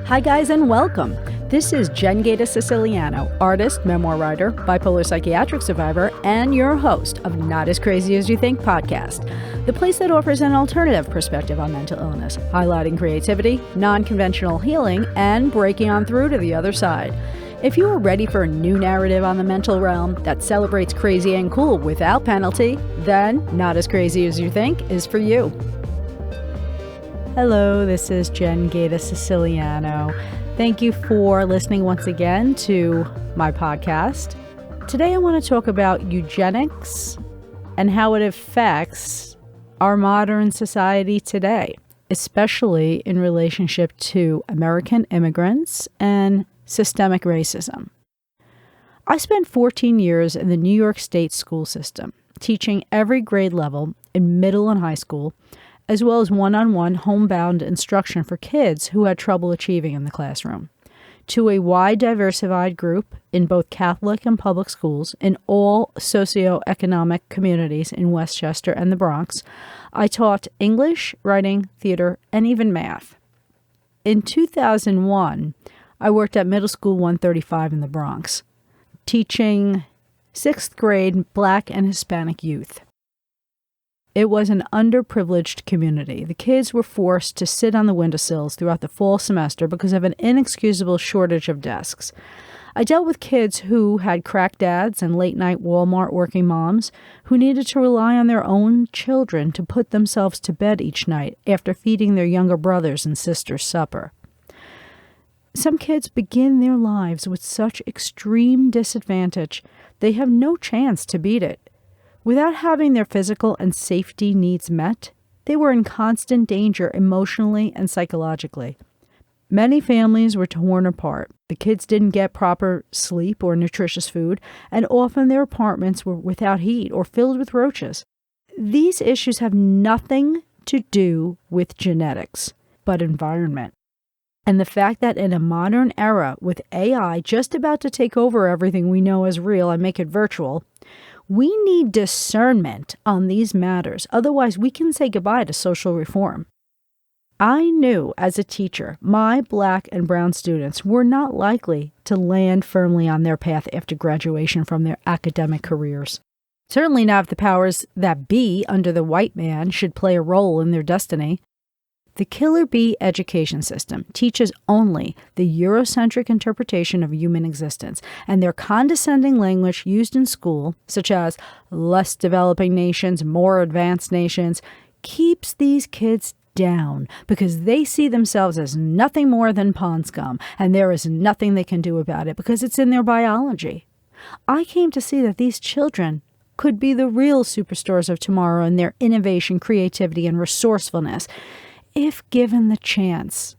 Hi guys and welcome. This is Jen Gaeta Siciliano, artist, memoir writer, bipolar psychiatric survivor, and your host of Not As Crazy As You Think podcast, the place that offers an alternative perspective on mental illness, highlighting creativity, non-conventional healing, and breaking on through to the other side. If you are ready for a new narrative on the mental realm that celebrates crazy and cool without penalty, then Not As Crazy As You Think is for you. Hello, this is Jen Gaeta Siciliano. Thank you for listening once again to my podcast. Today I want to talk about eugenics and how it affects our modern society today, especially in relationship to American immigrants and systemic racism. I spent 14 years in the New York State school system, teaching every grade level in middle and high school, as well as one-on-one homebound instruction for kids who had trouble achieving in the classroom, to a wide diversified group in both Catholic and public schools in all socioeconomic communities in Westchester and the Bronx. I taught English, writing, theater, and even math. In 2001, I worked at Middle School 135 in the Bronx, teaching 6th grade Black and Hispanic youth. It was an underprivileged community. The kids were forced to sit on the windowsills throughout the fall semester because of an inexcusable shortage of desks. I dealt with kids who had crack dads and late-night Walmart working moms who needed to rely on their own children to put themselves to bed each night after feeding their younger brothers and sisters supper. Some kids begin their lives with such extreme disadvantage, they have no chance to beat it. Without having their physical and safety needs met, they were in constant danger emotionally and psychologically. Many families were torn apart. The kids didn't get proper sleep or nutritious food, and often their apartments were without heat or filled with roaches. These issues have nothing to do with genetics, but environment. And the fact that in a modern era with AI just about to take over everything we know as real and make it virtual, we need discernment on these matters, otherwise we can say goodbye to social reform. I knew as a teacher, my Black and brown students were not likely to land firmly on their path after graduation from their academic careers. Certainly not if the powers that be under the white man should play a role in their destiny. The Killer Bee education system teaches only the Eurocentric interpretation of human existence, and their condescending language used in school, such as less developing nations, more advanced nations, keeps these kids down because they see themselves as nothing more than pond scum, and there is nothing they can do about it because it's in their biology. I came to see that these children could be the real superstars of tomorrow in their innovation, creativity, and resourcefulness, if given the chance.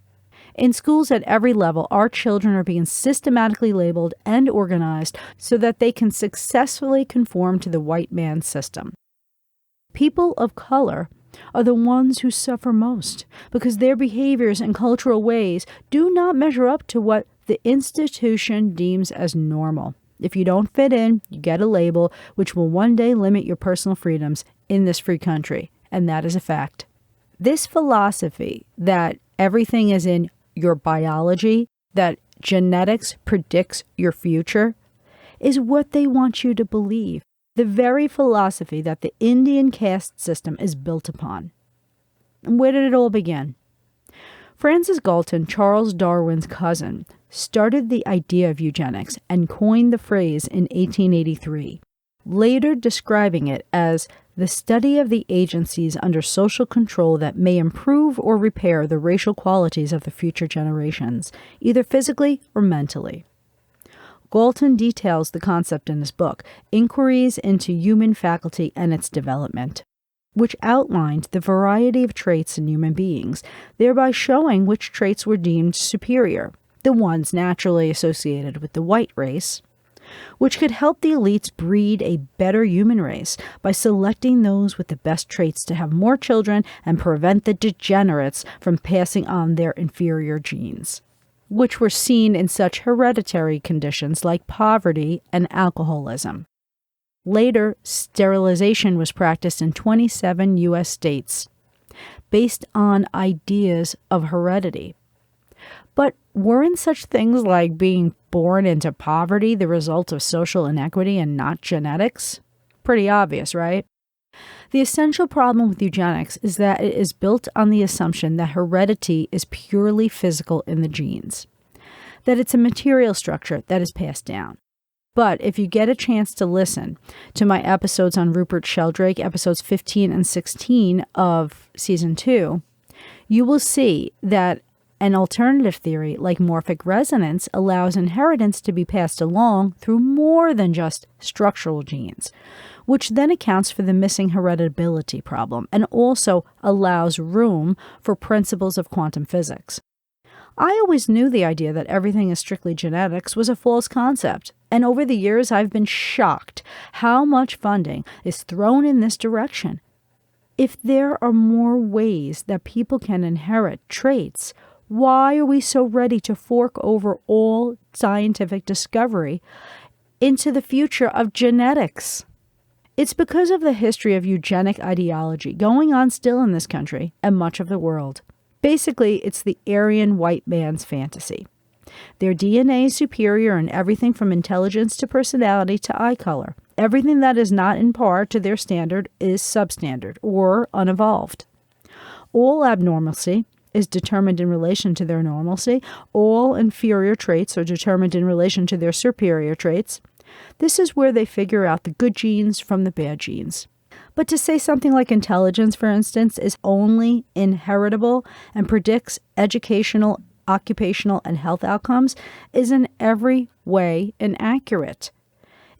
In schools at every level, our children are being systematically labeled and organized so that they can successfully conform to the white man's system. People of color are the ones who suffer most because their behaviors and cultural ways do not measure up to what the institution deems as normal. If you don't fit in, you get a label which will one day limit your personal freedoms in this free country, and that is a fact. This philosophy that everything is in your biology, that genetics predicts your future, is what they want you to believe. The very philosophy that the Indian caste system is built upon. And where did it all begin? Francis Galton, Charles Darwin's cousin, started the idea of eugenics and coined the phrase in 1883, later describing it as the study of the agencies under social control that may improve or repair the racial qualities of the future generations, either physically or mentally. Galton details the concept in his book, Inquiries into Human Faculty and Its Development, which outlined the variety of traits in human beings, thereby showing which traits were deemed superior, the ones naturally associated with the white race, which could help the elites breed a better human race by selecting those with the best traits to have more children and prevent the degenerates from passing on their inferior genes, which were seen in such hereditary conditions like poverty and alcoholism. Later, sterilization was practiced in 27 U.S. states based on ideas of heredity. But weren't such things like being born into poverty the result of social inequity and not genetics? Pretty obvious, right? The essential problem with eugenics is that it is built on the assumption that heredity is purely physical in the genes, that it's a material structure that is passed down. But if you get a chance to listen to my episodes on Rupert Sheldrake, episodes 15 and 16 of Season 2, you will see that an alternative theory like morphic resonance allows inheritance to be passed along through more than just structural genes, which then accounts for the missing hereditability problem and also allows room for principles of quantum physics. I always knew the idea that everything is strictly genetics was a false concept, and over the years I've been shocked how much funding is thrown in this direction. If there are more ways that people can inherit traits, why are we so ready to fork over all scientific discovery into the future of genetics? It's because of the history of eugenic ideology going on still in this country and much of the world. Basically, it's the Aryan white man's fantasy. Their DNA is superior in everything from intelligence to personality to eye color. Everything that is not in par to their standard is substandard or unevolved. All abnormalcy is determined in relation to their normalcy. All inferior traits are determined in relation to their superior traits. This is where they figure out the good genes from the bad genes. But to say something like intelligence, for instance, is only inheritable and predicts educational, occupational, and health outcomes is in every way inaccurate.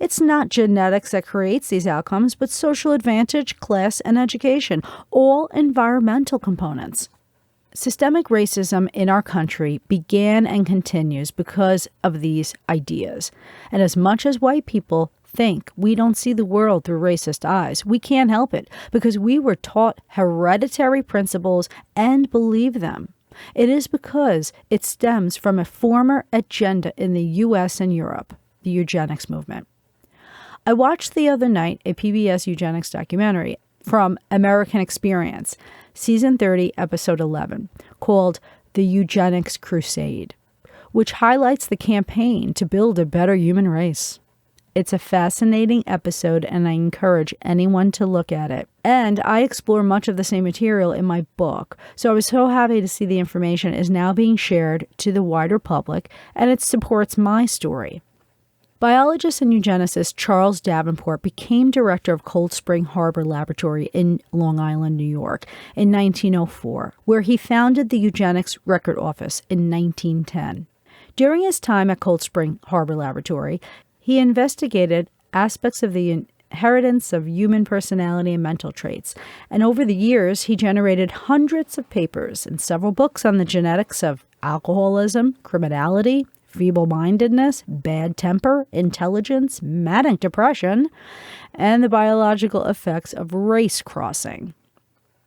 It's not genetics that creates these outcomes, but social advantage, class, and education, all environmental components. Systemic racism in our country began and continues because of these ideas. And as much as white people think we don't see the world through racist eyes, we can't help it because we were taught hereditary principles and believe them. It is because it stems from a former agenda in the U.S. and Europe, the eugenics movement. I watched the other night a PBS eugenics documentary from American Experience, Season 30, Episode 11, called The Eugenics Crusade, which highlights the campaign to build a better human race. It's a fascinating episode, and I encourage anyone to look at it. And I explore much of the same material in my book, so I was so happy to see the information is now being shared to the wider public, and it supports my story. Biologist and eugenicist Charles Davenport became director of Cold Spring Harbor Laboratory in Long Island, New York in 1904, where he founded the Eugenics Record Office in 1910. During his time at Cold Spring Harbor Laboratory, he investigated aspects of the inheritance of human personality and mental traits, and over the years he generated hundreds of papers and several books on the genetics of alcoholism, criminality, feeble-mindedness, bad temper, intelligence, manic depression, and the biological effects of race crossing.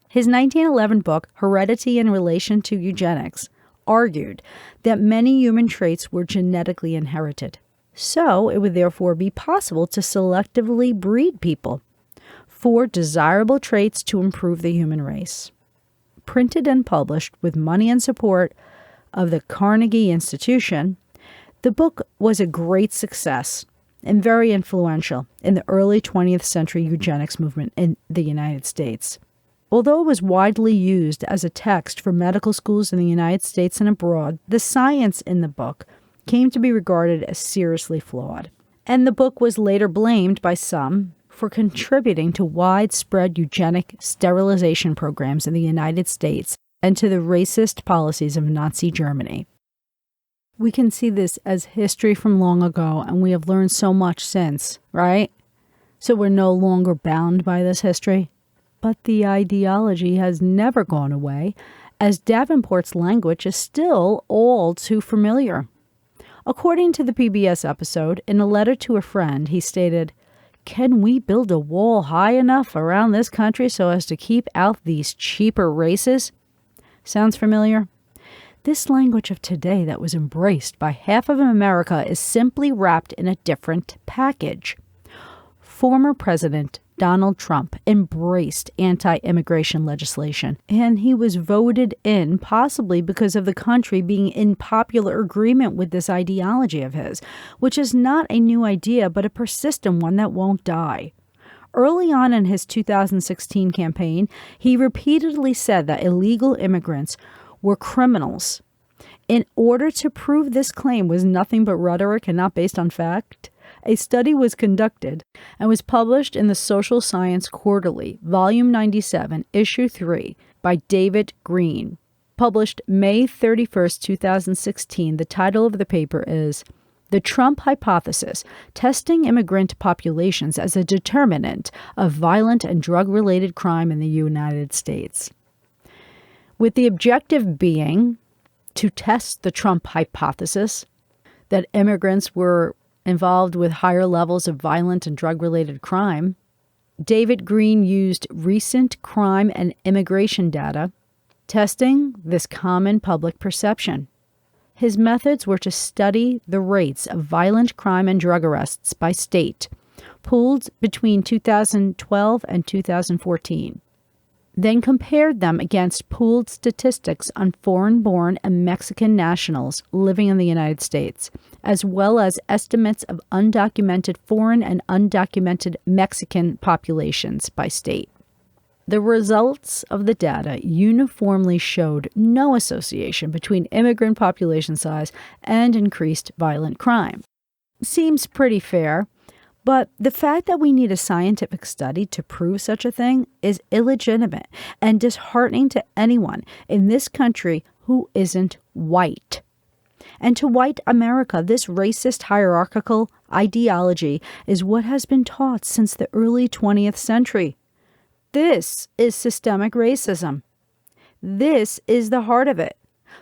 His 1911 book, Heredity in Relation to Eugenics, argued that many human traits were genetically inherited. So it would therefore be possible to selectively breed people for desirable traits to improve the human race. Printed and published with money and support of the Carnegie Institution, the book was a great success and very influential in the early 20th century eugenics movement in the United States. Although it was widely used as a text for medical schools in the United States and abroad, the science in the book came to be regarded as seriously flawed. And the book was later blamed by some for contributing to widespread eugenic sterilization programs in the United States and to the racist policies of Nazi Germany. We can see this as history from long ago, and we have learned so much since, right? So we're no longer bound by this history. But the ideology has never gone away, as Davenport's language is still all too familiar. According to the PBS episode, in a letter to a friend, he stated, "Can we build a wall high enough around this country so as to keep out these cheaper races?" Sounds familiar? This language of today that was embraced by half of America is simply wrapped in a different package. former President Donald Trump embraced anti-immigration legislation, and he was voted in possibly because of the country being in popular agreement with this ideology of his, which is not a new idea, but a persistent one that won't die. Early on in his 2016 campaign, he repeatedly said that illegal immigrants were criminals. In order to prove this claim was nothing but rhetoric and not based on fact, a study was conducted and was published in the Social Science Quarterly, Volume 97, Issue 3, by David Green. Published May 31st, 2016, the title of the paper is The Trump Hypothesis, Testing Immigrant Populations as a Determinant of Violent and Drug-Related Crime in the United States. With the objective being to test the Trump hypothesis that immigrants were involved with higher levels of violent and drug-related crime, David Green used recent crime and immigration data, testing this common public perception. His methods were to study the rates of violent crime and drug arrests by state, pooled between 2012 and 2014. Then compared them against pooled statistics on foreign-born and Mexican nationals living in the United States, as well as estimates of undocumented foreign and undocumented Mexican populations by state. The results of the data uniformly showed no association between immigrant population size and increased violent crime. Seems pretty fair. But the fact that we need a scientific study to prove such a thing is illegitimate and disheartening to anyone in this country who isn't white. And to white America, this racist hierarchical ideology is what has been taught since the early 20th century. This is systemic racism. This is the heart of it,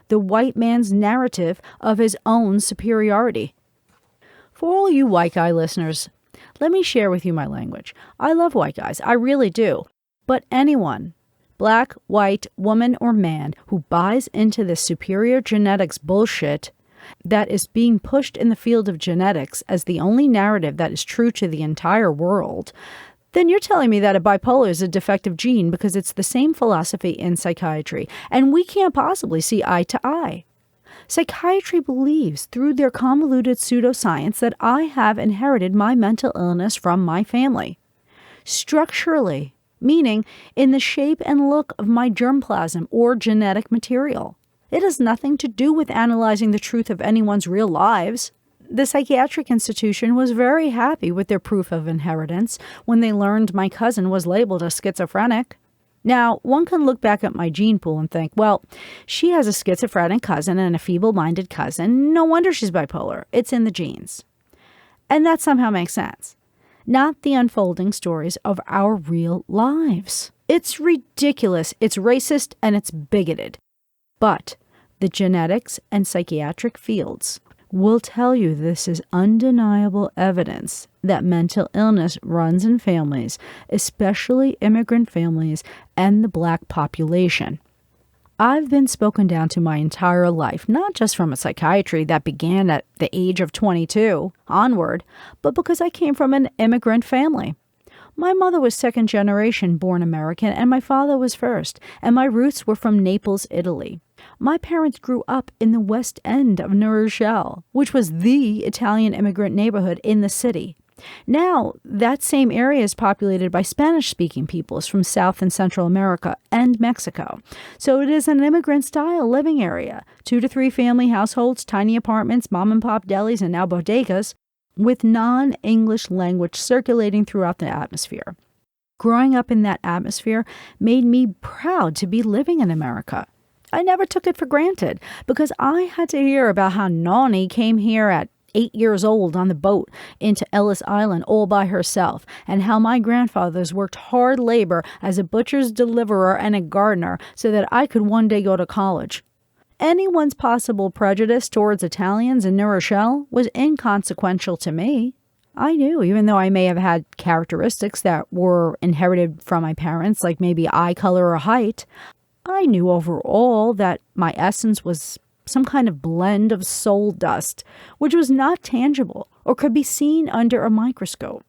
the white man's narrative of his own superiority. For all you white guy listeners, let me share with you my language. I love white guys. I really do. But anyone, black, white, woman, or man, who buys into this superior genetics bullshit that is being pushed in the field of genetics as the only narrative that is true to the entire world, then you're telling me that a bipolar is a defective gene because it's the same philosophy in psychiatry, and we can't possibly see eye to eye. Psychiatry believes through their convoluted pseudoscience that I have inherited my mental illness from my family. Structurally, meaning in the shape and look of my germplasm or genetic material. It has nothing to do with analyzing the truth of anyone's real lives. The psychiatric institution was very happy with their proof of inheritance when they learned my cousin was labeled a schizophrenic. Now, one can look back at my gene pool and think, well, she has a schizophrenic cousin and a feeble-minded cousin. No wonder she's bipolar. It's in the genes. And that somehow makes sense. Not the unfolding stories of our real lives. It's ridiculous, it's racist, and it's bigoted. But the genetics and psychiatric fields will tell you this is undeniable evidence that mental illness runs in families, especially immigrant families and the black population. I've been spoken down to my entire life, not just from a psychiatry that began at the age of 22 onward, but because I came from an immigrant family. My mother was second generation born American and my father was first, and my roots were from Naples, Italy. My parents grew up in the West End of New Rochelle, which was the Italian immigrant neighborhood in the city. Now, that same area is populated by Spanish-speaking peoples from South and Central America and Mexico. So it is an immigrant-style living area, 2 to 3 family households, tiny apartments, mom-and-pop delis, and now bodegas, with non-English language circulating throughout the atmosphere. Growing up in that atmosphere made me proud to be living in America. I never took it for granted because I had to hear about how Nani came here at 8 years old on the boat into Ellis Island all by herself, and how my grandfathers worked hard labor as a butcher's deliverer and a gardener so that I could one day go to college. Anyone's possible prejudice towards Italians in New Rochelle was inconsequential to me. I knew, even though I may have had characteristics that were inherited from my parents, like maybe eye color or height, I knew overall that my essence was some kind of blend of soul dust, which was not tangible or could be seen under a microscope.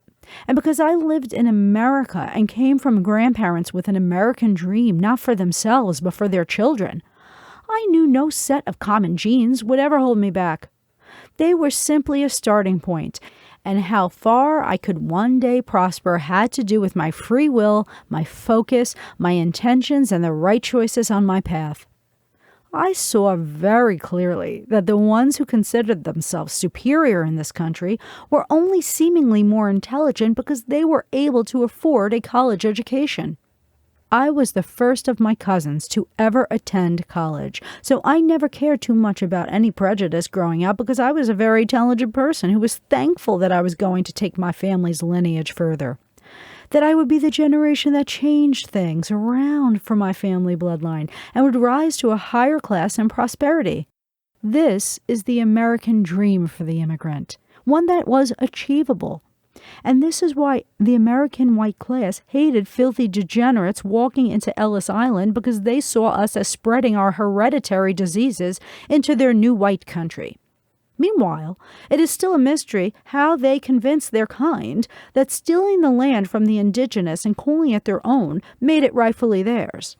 And because I lived in America and came from grandparents with an American dream, not for themselves, but for their children, I knew no set of common genes would ever hold me back. They were simply a starting point, and how far I could one day prosper had to do with my free will, my focus, my intentions, and the right choices on my path. I saw very clearly that the ones who considered themselves superior in this country were only seemingly more intelligent because they were able to afford a college education. I was the first of my cousins to ever attend college, so I never cared too much about any prejudice growing up because I was a very intelligent person who was thankful that I was going to take my family's lineage further, that I would be the generation that changed things around for my family bloodline and would rise to a higher class and prosperity. This is the American dream for the immigrant, one that was achievable. And this is why the American white class hated filthy degenerates walking into Ellis Island, because they saw us as spreading our hereditary diseases into their new white country. Meanwhile, it is still a mystery how they convinced their kind that stealing the land from the indigenous and calling it their own made it rightfully theirs.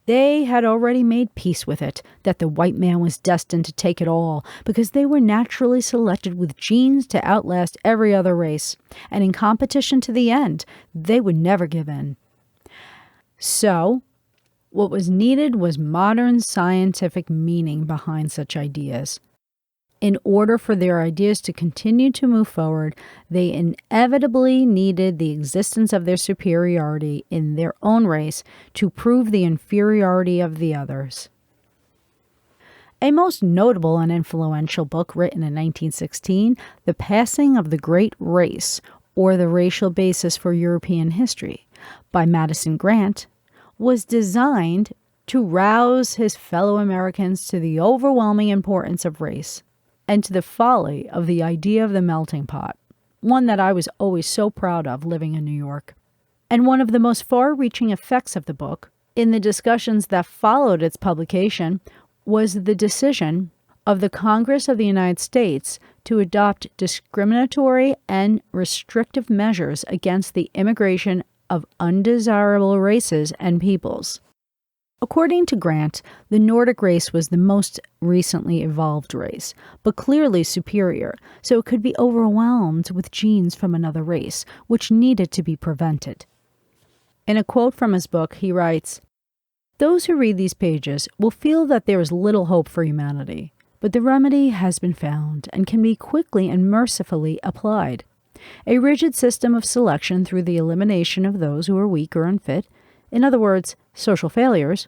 They had already made peace with it, that the white man was destined to take it all, because they were naturally selected with genes to outlast every other race, and in competition to the end, they would never give in. So, what was needed was modern scientific meaning behind such ideas. In order for their ideas to continue to move forward, they inevitably needed the existence of their superiority in their own race to prove the inferiority of the others. A most notable and influential book written in 1916, The Passing of the Great Race, or The Racial Basis for European History, by Madison Grant, was designed to rouse his fellow Americans to the overwhelming importance of race and to the folly of the idea of the melting pot, one that I was always so proud of living in New York. And one of the most far-reaching effects of the book, in the discussions that followed its publication, was the decision of the Congress of the United States to adopt discriminatory and restrictive measures against the immigration of undesirable races and peoples. According to Grant, the Nordic race was the most recently evolved race, but clearly superior, so it could be overwhelmed with genes from another race, which needed to be prevented. In a quote from his book, he writes, "Those who read these pages will feel that there is little hope for humanity, but the remedy has been found and can be quickly and mercifully applied. A rigid system of selection through the elimination of those who are weak or unfit, in other words, social failures,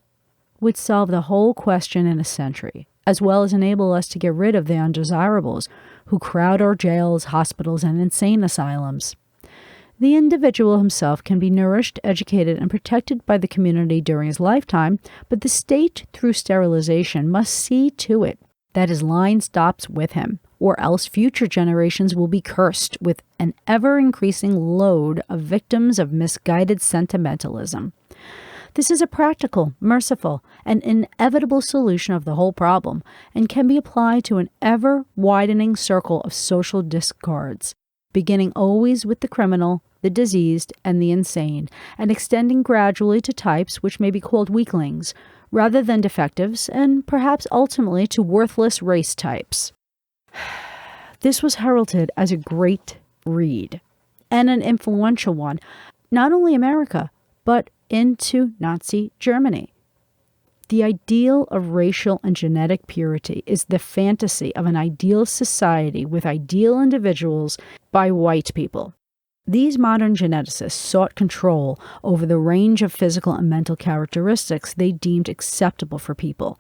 would solve the whole question in a century, as well as enable us to get rid of the undesirables who crowd our jails, hospitals, and insane asylums. The individual himself can be nourished, educated, and protected by the community during his lifetime, but the state, through sterilization, must see to it that his line stops with him, or else future generations will be cursed with an ever-increasing load of victims of misguided sentimentalism. This is a practical, merciful, and inevitable solution of the whole problem, and can be applied to an ever-widening circle of social discards, beginning always with the criminal, the diseased, and the insane, and extending gradually to types which may be called weaklings, rather than defectives, and perhaps ultimately to worthless race types." This was heralded as a great read, and an influential one, not only America, but into Nazi Germany. The ideal of racial and genetic purity is the fantasy of an ideal society with ideal individuals by white people. These modern geneticists sought control over the range of physical and mental characteristics they deemed acceptable for people,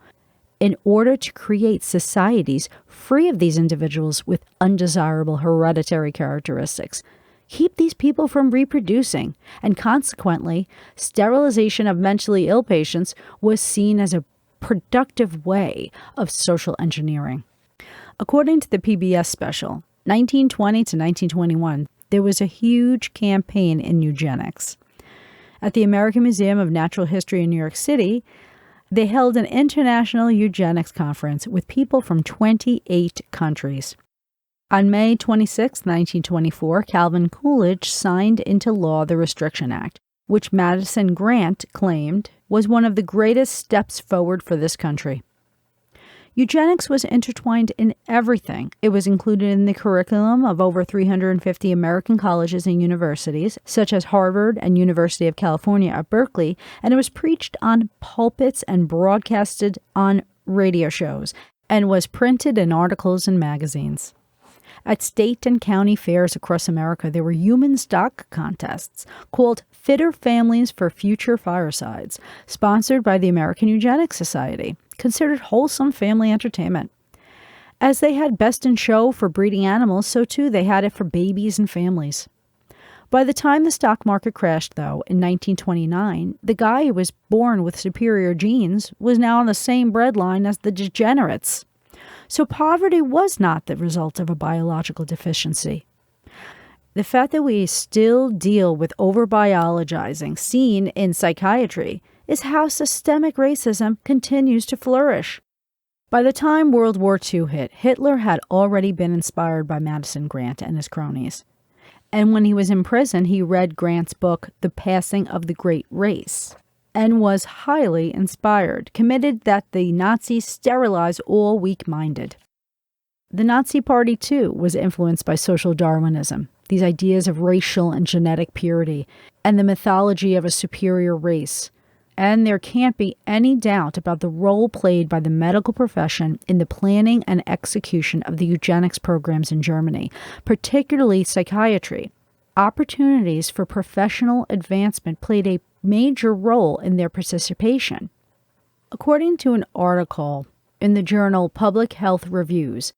in order to create societies free of these individuals with undesirable hereditary characteristics, keep these people from reproducing, and consequently, sterilization of mentally ill patients was seen as a productive way of social engineering. According to the PBS special, 1920 to 1921, there was a huge campaign in eugenics. At the American Museum of Natural History in New York City, they held an international eugenics conference with people from 28 countries. On May 26, 1924, Calvin Coolidge signed into law the Restriction Act, which Madison Grant claimed was one of the greatest steps forward for this country. Eugenics was intertwined in everything. It was included in the curriculum of over 350 American colleges and universities, such as Harvard and University of California at Berkeley, and it was preached on pulpits and broadcasted on radio shows, and was printed in articles and magazines. At state and county fairs across America, there were human stock contests called Fitter Families for Future Firesides, sponsored by the American Eugenics Society, considered wholesome family entertainment. As they had best in show for breeding animals, so too they had it for babies and families. By the time the stock market crashed, though, in 1929, the guy who was born with superior genes was now on the same breadline as the degenerates. So poverty was not the result of a biological deficiency. The fact that we still deal with overbiologizing seen in psychiatry is how systemic racism continues to flourish. By the time World War II hit, Hitler had already been inspired by Madison Grant and his cronies. And when he was in prison, he read Grant's book, The Passing of the Great Race, and was highly inspired, committed that the Nazis sterilize all weak-minded. The Nazi Party, too, was influenced by social Darwinism, these ideas of racial and genetic purity, and the mythology of a superior race. And there can't be any doubt about the role played by the medical profession in the planning and execution of the eugenics programs in Germany, particularly psychiatry. Opportunities for professional advancement played a major role in their participation. According to an article in the journal Public Health Reviews,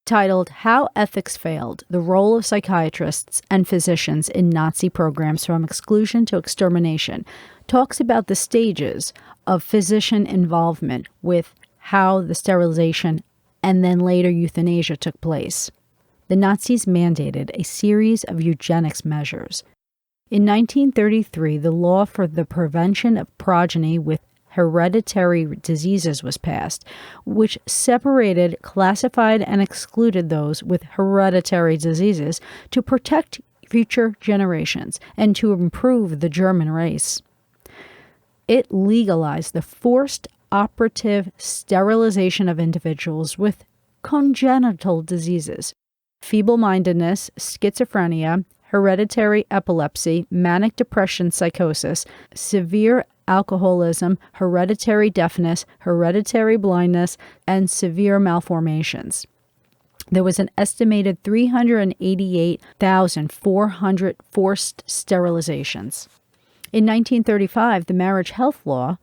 titled How Ethics Failed, the Role of Psychiatrists and Physicians in Nazi Programs from Exclusion to Extermination, talks about the stages of physician involvement with how the sterilization and then later euthanasia took place. The Nazis mandated a series of eugenics measures. In 1933, the law for the prevention of progeny with hereditary diseases was passed, which separated, classified, and excluded those with hereditary diseases to protect future generations and to improve the German race. It legalized the forced operative sterilization of individuals with congenital diseases, feeble-mindedness, schizophrenia, hereditary epilepsy, manic depression psychosis, severe alcoholism, hereditary deafness, hereditary blindness, and severe malformations. There was an estimated 388,400 forced sterilizations. In 1935, the marriage health law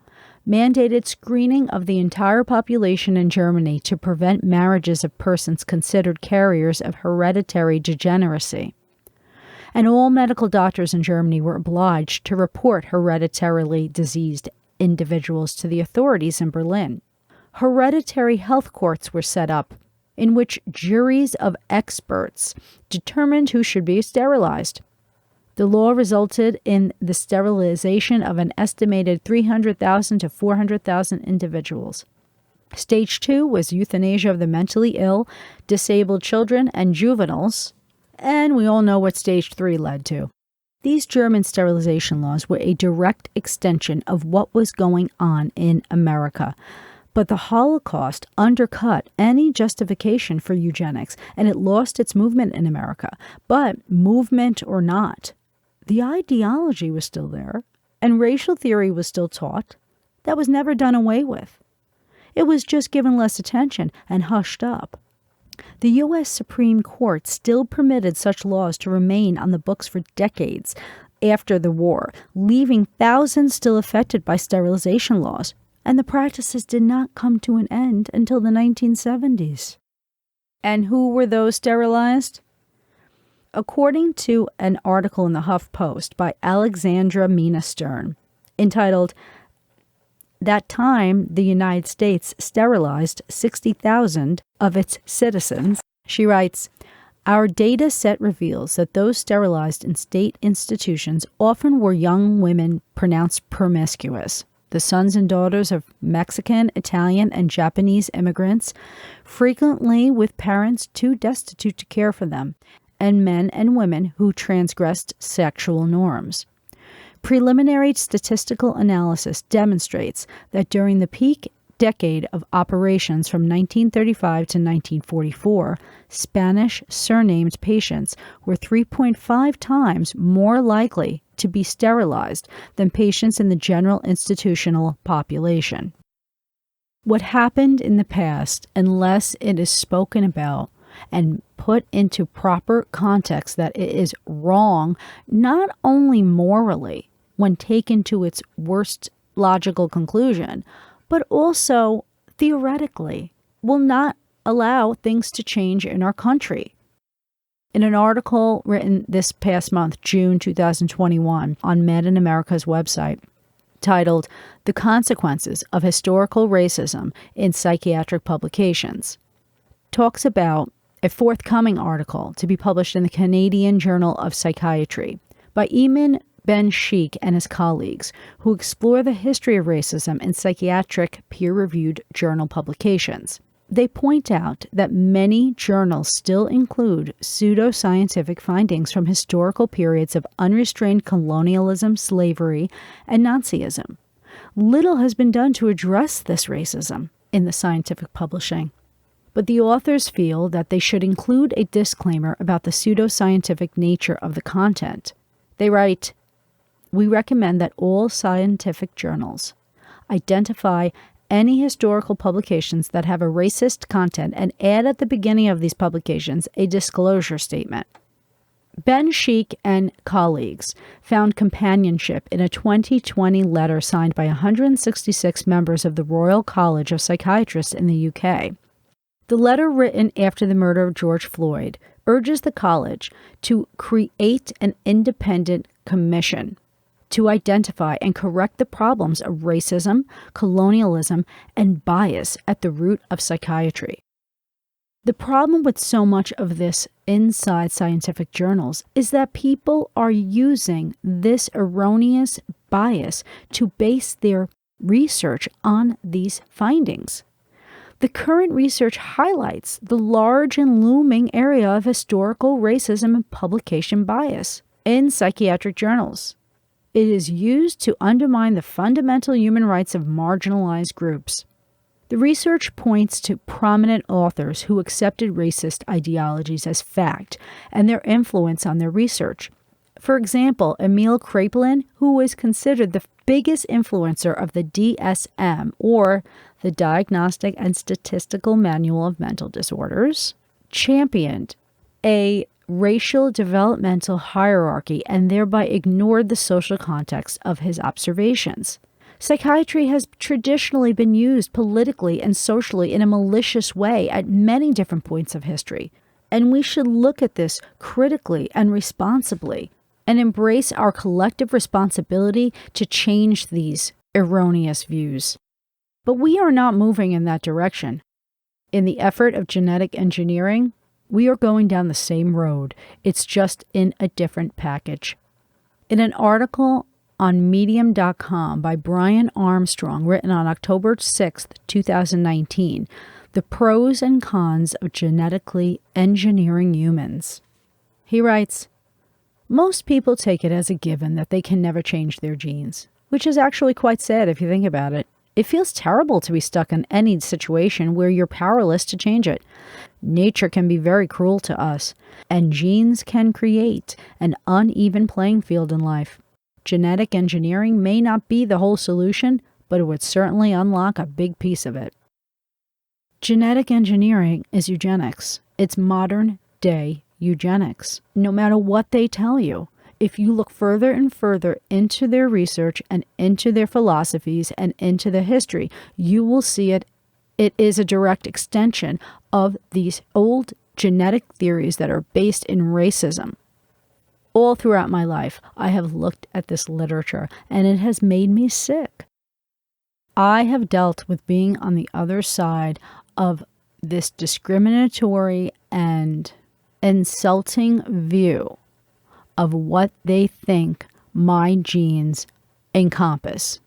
mandated screening of the entire population in Germany to prevent marriages of persons considered carriers of hereditary degeneracy. And all medical doctors in Germany were obliged to report hereditarily diseased individuals to the authorities in Berlin. Hereditary health courts were set up, in which juries of experts determined who should be sterilized. The law resulted in the sterilization of an estimated 300,000 to 400,000 individuals. Stage 2 was euthanasia of the mentally ill, disabled children, and juveniles. And we all know what Stage 3 led to. These German sterilization laws were a direct extension of what was going on in America. But the Holocaust undercut any justification for eugenics, and it lost its movement in America. But movement or not, the ideology was still there, and racial theory was still taught. That was never done away with. It was just given less attention and hushed up. The U.S. Supreme Court still permitted such laws to remain on the books for decades after the war, leaving thousands still affected by sterilization laws, and the practices did not come to an end until the 1970s. And who were those sterilized? According to an article in the HuffPost by Alexandra Mina Stern, entitled That Time the United States Sterilized 60,000 of its citizens, she writes, Our data set reveals that those sterilized in state institutions often were young women pronounced promiscuous. the sons and daughters of Mexican, Italian, and Japanese immigrants, frequently with parents too destitute to care for them, and men and women who transgressed sexual norms. Preliminary statistical analysis demonstrates that during the peak decade of operations from 1935 to 1944, Spanish surnamed patients were 3.5 times more likely to be sterilized than patients in the general institutional population. What happened in the past, unless it is spoken about and put into proper context that it is wrong, not only morally, when taken to its worst logical conclusion, but also theoretically, will not allow things to change in our country. In an article written this past month, June 2021, on Mad in America's website, titled "The Consequences of Historical Racism in Psychiatric Publications," talks about a forthcoming article to be published in the Canadian Journal of Psychiatry by Eamon Ben-Sheikh and his colleagues, who explore the history of racism in psychiatric peer-reviewed journal publications. They point out that many journals still include pseudoscientific findings from historical periods of unrestrained colonialism, slavery, and Nazism. Little has been done to address this racism in the scientific publishing. But the authors feel that they should include a disclaimer about the pseudoscientific nature of the content. They write, "We recommend that all scientific journals identify any historical publications that have a racist content and add at the beginning of these publications a disclosure statement." Ben-Sheikh and colleagues found companionship in a 2020 letter signed by 166 members of the Royal College of Psychiatrists in the UK. The letter, written after the murder of George Floyd, urges the college to create an independent commission to identify and correct the problems of racism, colonialism, and bias at the root of psychiatry. The problem with so much of this inside scientific journals is that people are using this erroneous bias to base their research on these findings. The current research highlights the large and looming area of historical racism and publication bias in psychiatric journals. It is used to undermine the fundamental human rights of marginalized groups. The research points to prominent authors who accepted racist ideologies as fact and their influence on their research. For example, Emil Kraepelin, who is considered the biggest influencer of the DSM, or the Diagnostic and Statistical Manual of Mental Disorders, championed a racial developmental hierarchy and thereby ignored the social context of his observations. Psychiatry has traditionally been used politically and socially in a malicious way at many different points of history, and we should look at this critically and responsibly and embrace our collective responsibility to change these erroneous views. But we are not moving in that direction. In the effort of genetic engineering, we are going down the same road. It's just in a different package. In an article on Medium.com by Brian Armstrong, written on October 6, 2019, "The Pros and Cons of Genetically Engineering Humans," he writes, "Most people take it as a given that they can never change their genes, which is actually quite sad if you think about it. It feels terrible to be stuck in any situation where you're powerless to change it. Nature can be very cruel to us, and genes can create an uneven playing field in life. Genetic engineering may not be the whole solution, but it would certainly unlock a big piece of it." Genetic engineering is eugenics. It's modern-day eugenics, no matter what they tell you. If you look further and further into their research and into their philosophies and into their history, you will see it. It is a direct extension of these old genetic theories that are based in racism. All throughout my life, I have looked at this literature, and it has made me sick. I have dealt with being on the other side of this discriminatory and insulting view of what they think my genes encompass.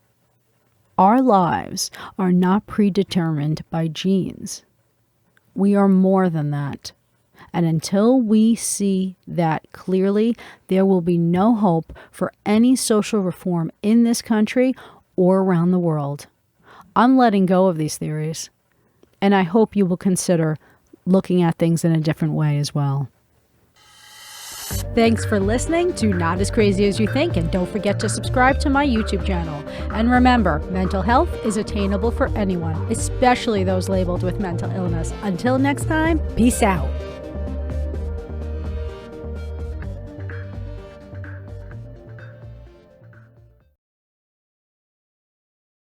Our lives are not predetermined by genes. We are more than that. And until we see that clearly, there will be no hope for any social reform in this country or around the world. I'm letting go of these theories, and I hope you will consider looking at things in a different way as well. Thanks for listening to Not As Crazy As You Think, and don't forget to subscribe to my YouTube channel. And remember, mental health is attainable for anyone, especially those labeled with mental illness. Until next time, peace out.